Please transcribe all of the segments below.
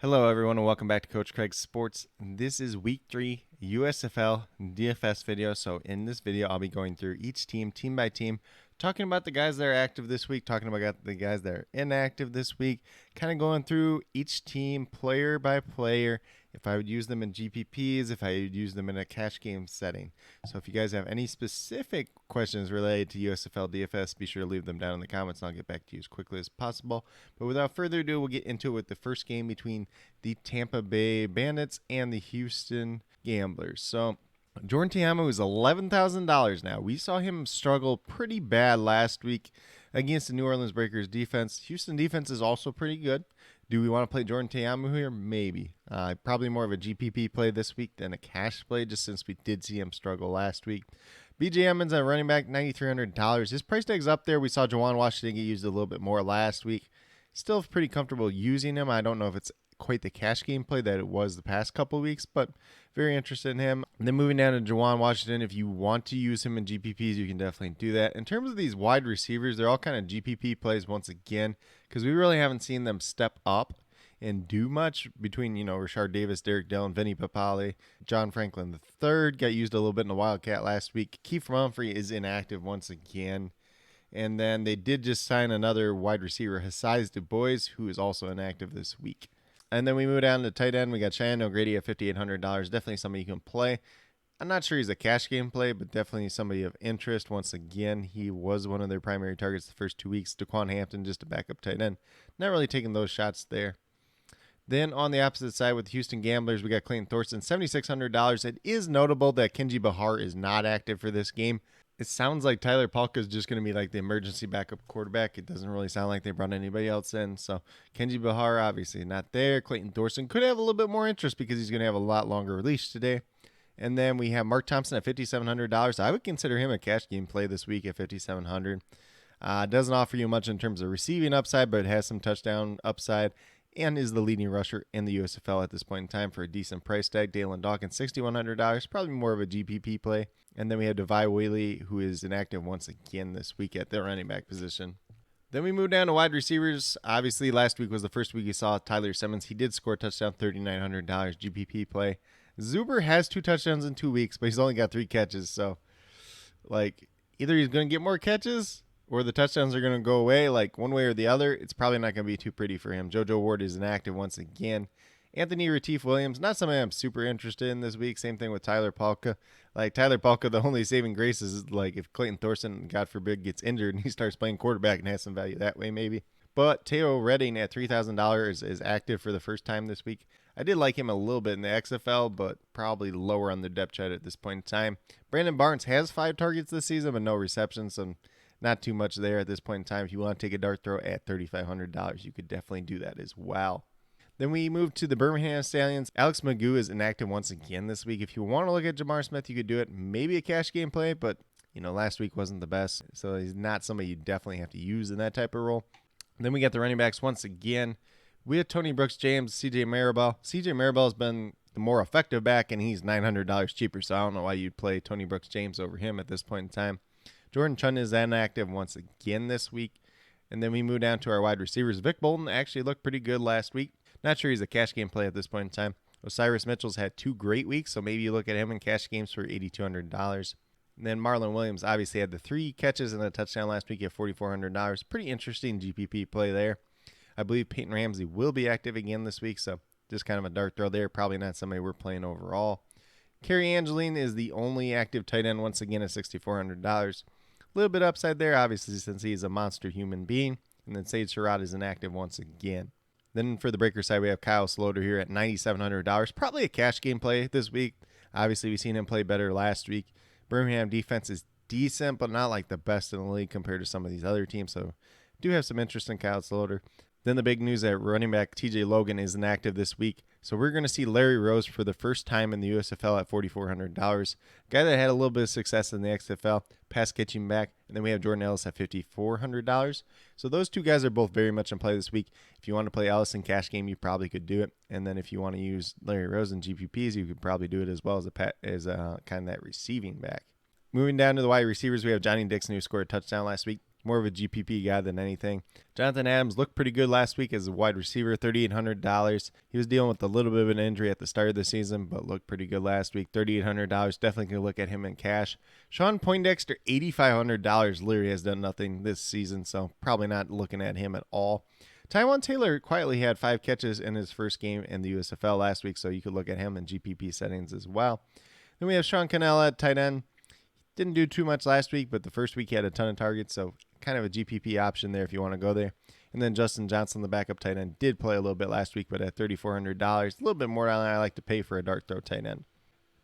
Hello, everyone, and welcome back to Coach Craig's Sports. This is Week 3 USFL DFS video. So in this video, I'll be going through each team, team by team, talking about the guys that are active this week, talking about the guys that are inactive this week, kind of going through each team player by player, if I would use them in GPPs, if I would use them in a cash game setting. So if you guys have any specific questions related to USFL DFS, be sure to leave them down in the comments and I'll get back to you as quickly as possible. But without further ado, we'll get into it with the first game between the Tampa Bay Bandits and the Houston Gamblers. So Jordan Ta'amu is $11,000 now. We saw him struggle pretty bad last week against the New Orleans Breakers defense. Houston defense is also pretty good. Do we want to play Jordan Ta'amu here? Maybe. Probably more of a GPP play this week than a cash play, just since we did see him struggle last week. BJ Emmons at running back, $9,300. His price tag's up there. We saw Juwan Washington get used a little bit more last week. Still pretty comfortable using him. I don't know if it's quite the cash game play that it was the past couple of weeks, but very interested in him. And then moving down to Juwan Washington, if you want to use him in GPPs, you can definitely do that. In terms of these wide receivers, they're all kind of GPP plays once again, because we really haven't seen them step up and do much between, Rashard Davis, Derek Dillon, Vinny Papale, John Franklin III got used a little bit in the Wildcat last week. Keith Humphrey is inactive once again. And then they did just sign another wide receiver, Hassaiz DuBois, who is also inactive this week. And then we move down to tight end. We got Cheyenne O'Grady at $5,800. Definitely somebody you can play. I'm not sure he's a cash game play, but definitely somebody of interest. Once again, he was one of their primary targets the first 2 weeks. Daquan Hampton, just a backup tight end. Not really taking those shots there. Then on the opposite side with the Houston Gamblers, we got Clayton Thorson, $7,600. It is notable that Kenji Bahar is not active for this game. It sounds like Tyler Palka is just going to be like the emergency backup quarterback. It doesn't really sound like they brought anybody else in. So Kenji Bahar obviously not there. Clayton Thorson could have a little bit more interest because he's going to have a lot longer release today. And then we have Mark Thompson at $5,700. I would consider him a cash game play this week at $5,700. Doesn't offer you much in terms of receiving upside, but it has some touchdown upside and is the leading rusher in the USFL at this point in time for a decent price tag. Dalen Dawkins, $6,100, probably more of a GPP play. And then we have Devy Whaley, who is inactive once again this week at the running back position. Then we move down to wide receivers. Obviously, last week was the first week you saw Tyler Simmons. He did score a touchdown, $3,900 GPP play. Zuber has 2 touchdowns in 2 weeks, but he's only got 3 catches. So, either he's going to get more catches or the touchdowns are going to go away, one way or the other. It's probably not going to be too pretty for him. JoJo Ward is inactive once again. Anthony Retief Williams, not somebody I'm super interested in this week. Same thing with Tyler Palka. Tyler Palka, the only saving grace is if Clayton Thorson, God forbid, gets injured and he starts playing quarterback and has some value that way maybe. But Teo Redding at $3,000 is active for the first time this week. I did like him a little bit in the XFL, but probably lower on the depth chart at this point in time. Brandon Barnes has 5 targets this season, but no receptions, so not too much there at this point in time. If you want to take a dart throw at $3,500, you could definitely do that as well. Then we move to the Birmingham Stallions. Alex Magoo is inactive once again this week. If you want to look at Jamar Smith, you could do it. Maybe a cash game play, but last week wasn't the best. So he's not somebody you definitely have to use in that type of role. Then we got the running backs once again. We have Tony Brooks James, CJ Maribel. CJ Maribel has been the more effective back, and he's $900 cheaper. So I don't know why you'd play Tony Brooks James over him at this point in time. Jordan Chun is inactive once again this week. And then we move down to our wide receivers. Vic Bolton actually looked pretty good last week. Not sure he's a cash game play at this point in time. Osiris Mitchell's had 2 great weeks, so maybe you look at him in cash games for $8,200. And then Marlon Williams obviously had the 3 catches and a touchdown last week at $4,400. Pretty interesting GPP play there. I believe Peyton Ramsey will be active again this week, so just kind of a dart throw there. Probably not somebody we're playing overall. Kerry Angeline is the only active tight end once again at $6,400. A little bit upside there, obviously, since he's a monster human being. And then Sage Surratt is inactive once again. Then for the breaker side, we have Kyle Sloter here at $9,700. Probably a cash game play this week. Obviously, we've seen him play better last week. Birmingham defense is decent, but not like the best in the league compared to some of these other teams. So do have some interest in Kyle Sloter. Then the big news that running back TJ Logan is inactive this week. So we're going to see Larry Rose for the first time in the USFL at $4,400. Guy that had a little bit of success in the XFL, pass catching back. And then we have Jordan Ellis at $5,400. So those 2 guys are both very much in play this week. If you want to play Ellis in cash game, you probably could do it. And then if you want to use Larry Rose in GPPs, you could probably do it as well as kind of that receiving back. Moving down to the wide receivers, we have Johnny Dixon, who scored a touchdown last week. more of a GPP guy than anything. Jonathan Adams looked pretty good last week as a wide receiver, $3,800. He was dealing with a little bit of an injury at the start of the season, but looked pretty good last week. $3,800. Definitely can look at him in cash. Sean Poindexter, $8,500. Literally has done nothing this season, so probably not looking at him at all. Tyrone Taylor quietly had 5 catches in his first game in the USFL last week, so you could look at him in GPP settings as well. Then we have Sean Cannell at tight end. Didn't do too much last week, but the first week he had a ton of targets, so kind of a GPP option there if you want to go there. And then Justin Johnson, the backup tight end, did play a little bit last week, but at $3,400, a little bit more than I like to pay for a dart throw tight end.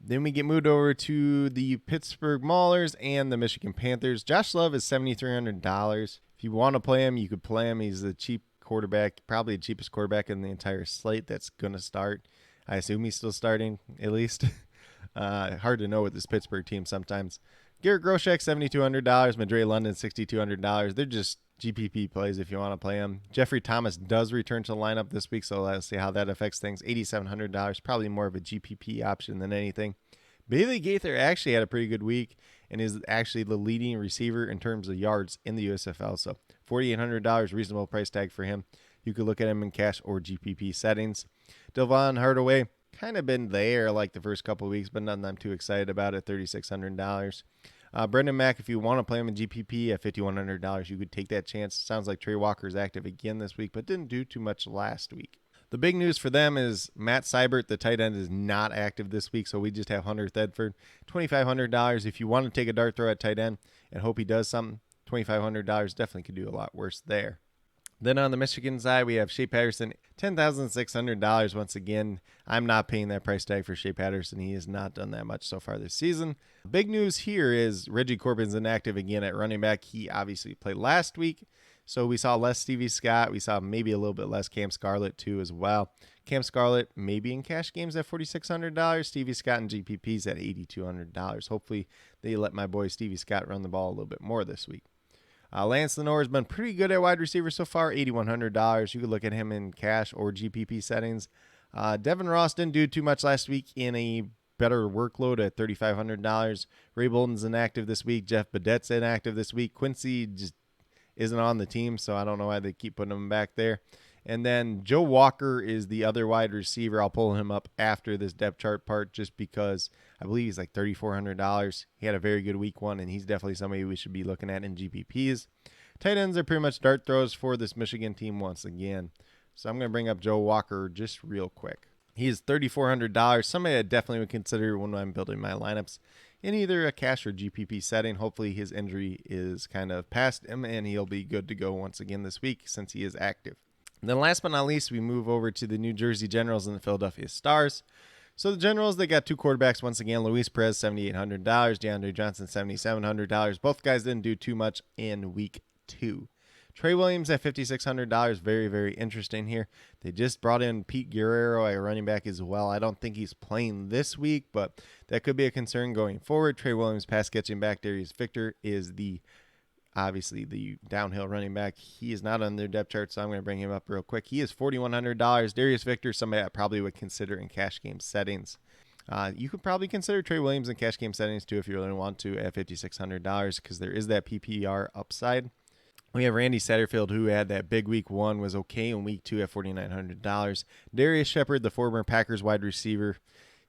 Then we get moved over to the Pittsburgh Maulers and the Michigan Panthers. Josh Love is $7,300. If you want to play him, you could play him. He's a cheap quarterback, probably the cheapest quarterback in the entire slate that's going to start. I assume he's still starting, at least. Hard to know with this Pittsburgh team sometimes. Garrett Groshek, $7,200. Madre London, $6,200. They're just GPP plays if you want to play them. Jeffrey Thomas does return to the lineup this week, so let's see how that affects things. $8,700, probably more of a GPP option than anything. Bailey Gaither actually had a pretty good week and is actually the leading receiver in terms of yards in the USFL, so $4,800, reasonable price tag for him. You could look at him in cash or GPP settings. Devon Hardaway, kind of been there like the first couple of weeks, but nothing I'm too excited about at $3,600. Brendan Mack, if you want to play him in GPP at $5,100, you could take that chance. Sounds like Trey Walker is active again this week, but didn't do too much last week. The big news for them is Matt Seibert, the tight end, is not active this week, so we just have Hunter Thedford. $2,500. If you want to take a dart throw at tight end and hope he does something, $2,500 definitely could do a lot worse there. Then on the Michigan side, we have Shea Patterson, $10,600. Once again, I'm not paying that price tag for Shea Patterson. He has not done that much so far this season. Big news here is Reggie Corbin's inactive again at running back. He obviously played last week, so we saw less Stevie Scott. We saw maybe a little bit less Cam Scarlett too as well. Cam Scarlett maybe in cash games at $4,600. Stevie Scott in GPPs at $8,200. Hopefully they let my boy Stevie Scott run the ball a little bit more this week. Lance Lenore has been pretty good at wide receiver so far, $8,100. You could look at him in cash or GPP settings. Devin Ross didn't do too much last week in a better workload at $3,500. Ray Bolden's inactive this week. Jeff Badette's inactive this week. Quincy just isn't on the team, so I don't know why they keep putting him back there. And then Joe Walker is the other wide receiver. I'll pull him up after this depth chart part just because I believe he's like $3,400. He had a very good week one, and he's definitely somebody we should be looking at in GPPs. Tight ends are pretty much dart throws for this Michigan team once again. So I'm going to bring up Joe Walker just real quick. He's $3,400. Somebody I definitely would consider when I'm building my lineups in either a cash or GPP setting. Hopefully his injury is kind of past him, and he'll be good to go once again this week since he is active. And then last but not least, we move over to the New Jersey Generals and the Philadelphia Stars. So the Generals, they got two quarterbacks once again. Luis Perez, $7,800. DeAndre Johnson, $7,700. Both guys didn't do too much in week 2. Trey Williams at $5,600. Very, very interesting here. They just brought in Pete Guerrero at running back as well. I don't think he's playing this week, but that could be a concern going forward. Trey Williams, pass catching back. Darius Victor is obviously the downhill running back. He is not on their depth chart, so I'm going to bring him up real quick. He is $4,100. Darius Victor, somebody I probably would consider in cash game settings. You could probably consider Trey Williams in cash game settings too if you really want to at $5,600 because there is that PPR upside. We have Randy Satterfield, who had that big week 1, was okay in week 2 at $4,900. Darius Shepard, the former Packers wide receiver,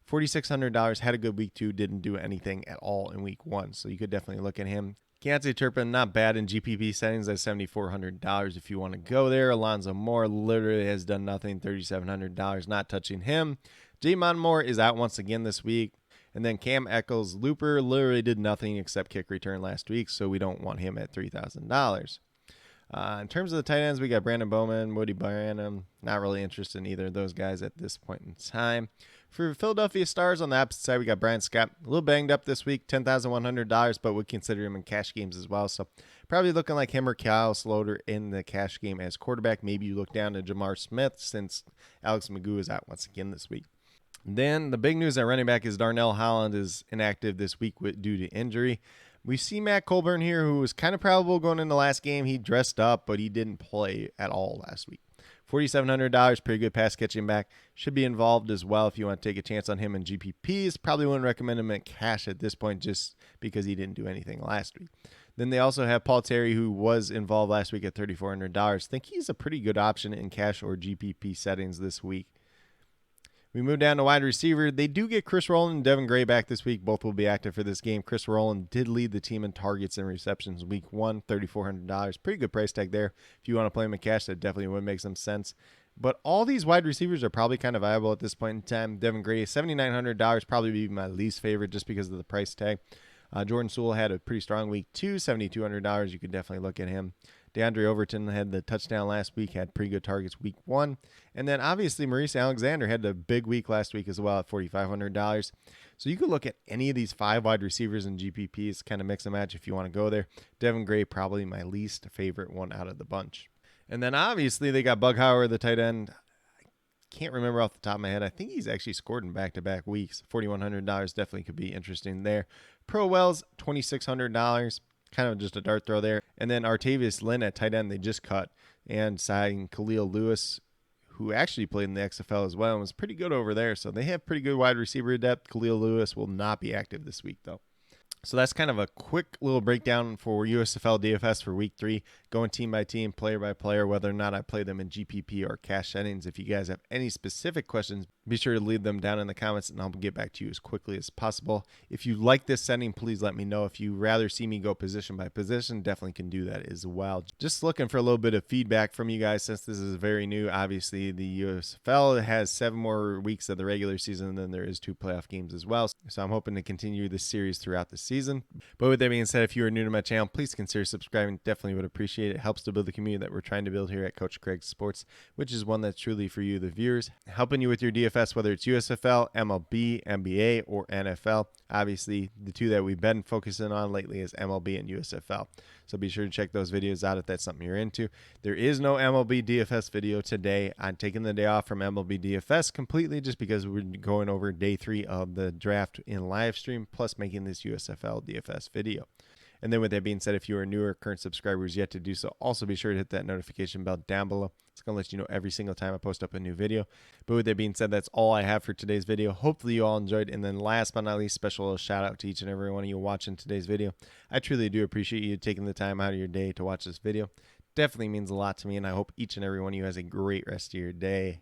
$4,600, had a good week 2, didn't do anything at all in week 1, so you could definitely look at him. Keontae Turpin, not bad in GPP settings at $7,400 if you want to go there. Alonzo Moore literally has done nothing, $3,700, not touching him. Jamon Moore is out once again this week. And then Cam Eccles, Looper, literally did nothing except kick return last week, so we don't want him at $3,000. In terms of the tight ends, we got Brandon Bowman, Woody Branham. Not really interested in either of those guys at this point in time. For Philadelphia Stars on the opposite side, we got Brian Scott. A little banged up this week, $10,100, but would consider him in cash games as well. So probably looking like him or Kyle Sloter in the cash game as quarterback. Maybe you look down to Jamar Smith since Alex Magoo is out once again this week. Then the big news at running back is Darnell Holland is inactive this week due to injury. We see Matt Colburn here, who was kind of probable going into the last game. He dressed up, but he didn't play at all last week. $4,700, pretty good pass catching back. Should be involved as well if you want to take a chance on him in GPPs. Probably wouldn't recommend him in cash at this point just because he didn't do anything last week. Then they also have Paul Terry, who was involved last week at $3,400. Think he's a pretty good option in cash or GPP settings this week. We move down to wide receiver. They do get Chris Rowland and Devin Gray back this week. Both will be active for this game. Chris Rowland did lead the team in targets and receptions week 1, $3,400. Pretty good price tag there. If you want to play him in cash, that definitely would make some sense. But all these wide receivers are probably kind of viable at this point in time. Devin Gray, $7,900, probably be my least favorite just because of the price tag. Jordan Sewell had a pretty strong week 2, $7,200. You could definitely look at him. DeAndre Overton had the touchdown last week, had pretty good targets week 1. And then obviously Maurice Alexander had a big week last week as well at $4,500. So you could look at any of these 5 wide receivers in GPPs, kind of mix and match if you want to go there. Devin Gray, probably my least favorite one out of the bunch. And then obviously they got Bughauer, the tight end. I can't remember off the top of my head. I think he's actually scored in back-to-back weeks. $4,100 definitely could be interesting there. Pro Wells, $2,600. Kind of just a dart throw there. And then Artavius Lynn at tight end, they just cut and signed Khalil Lewis, who actually played in the XFL as well and was pretty good over there. So they have pretty good wide receiver depth. Khalil Lewis will not be active this week, though. So that's kind of a quick little breakdown for USFL DFS for week 3, going team by team, player by player, whether or not I play them in GPP or cash settings. If you guys have any specific questions, be sure to leave them down in the comments and I'll get back to you as quickly as possible. If you like this setting, please let me know. If you rather see me go position by position, definitely can do that as well. Just looking for a little bit of feedback from you guys since this is very new. Obviously, the USFL has 7 more weeks of the regular season, and then there is 2 playoff games as well. So I'm hoping to continue this series throughout the season. But with that being said, if you are new to my channel, please consider subscribing. Definitely would appreciate it. It helps to build the community that we're trying to build here at Coach Craig Sports, which is one that's truly for you, the viewers, helping you with your DFS, whether it's USFL, MLB, NBA, or NFL. Obviously, the 2 that we've been focusing on lately is MLB and USFL. So be sure to check those videos out if that's something you're into. There is no MLB DFS video today. I'm taking the day off from MLB DFS completely just because we're going over day 3 of the draft in live stream, plus making this USFL DFS video. And then with that being said, if you are new or current subscribers yet to do so, also be sure to hit that notification bell down below. It's going to let you know every single time I post up a new video. But with that being said, that's all I have for today's video. Hopefully you all enjoyed. And then last but not least, special shout out to each and every one of you watching today's video. I truly do appreciate you taking the time out of your day to watch this video. Definitely means a lot to me, and I hope each and every one of you has a great rest of your day.